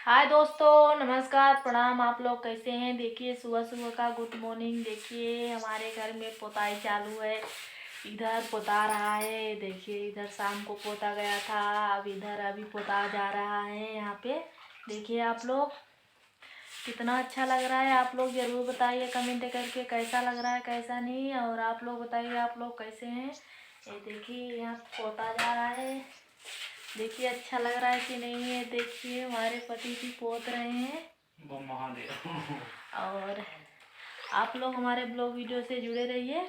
हाय दोस्तों, नमस्कार, प्रणाम। आप लोग कैसे हैं? देखिए सुबह सुबह का गुड मॉर्निंग। देखिए हमारे घर में पोताई चालू है। इधर पोता रहा है। देखिए इधर शाम को पोता गया था, अब इधर अभी पोता जा रहा है यहाँ पे। देखिए आप लोग, कितना अच्छा लग रहा है। आप लोग ज़रूर बताइए कमेंट करके कैसा लग रहा है कैसा नहीं। और आप लोग बताइए आप लोग कैसे हैं। ये देखिए यहाँ पोता जा रहा है। देखिए अच्छा लग रहा है कि नहीं है। देखिए हमारे पति जी पोत रहे हैं। वो महादेव। और आप लोग हमारे ब्लॉग वीडियो से जुड़े रहिए,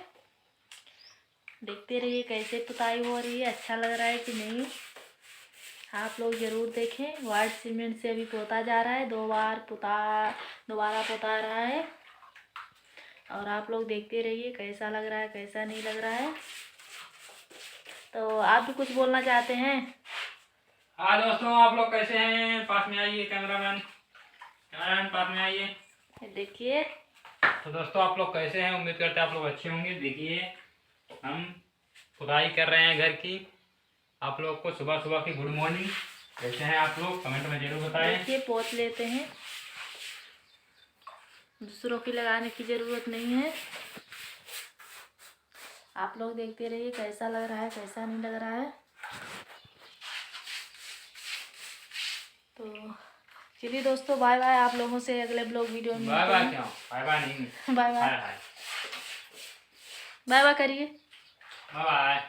देखते रहिए कैसे पुताई हो रही है, अच्छा लग रहा है कि नहीं। आप लोग ज़रूर देखें। वाइट सीमेंट से अभी पोता जा रहा है, दोबारा पोता रहा है। और आप लोग देखते रहिए कैसा लग रहा है कैसा नहीं लग रहा है। तो आप भी कुछ बोलना चाहते हैं? हाँ दोस्तों, आप लोग कैसे हैं? पास में आइए, कैमरामैन पास में आइए। देखिए तो दोस्तों आप लोग कैसे हैं? उम्मीद करते हैं आप लोग अच्छे होंगे। देखिए हम खुदाई कर रहे हैं घर की। आप लोग को सुबह सुबह की गुड मॉर्निंग। कैसे हैं आप लोग? कमेंट में जरूर बताएं। देखिए पोत लेते हैं, दूसरों की लगाने की ज़रूरत नहीं है। आप लोग देखते रहिए कैसा लग रहा है कैसा नहीं लग रहा है। तो चलिए दोस्तों, बाय बाय। आप लोगों से अगले ब्लॉग वीडियो में बाय बाय। क्यों बाय बाय नहीं? Bye bye. Hi hi. Bye bye करिए। Bye bye.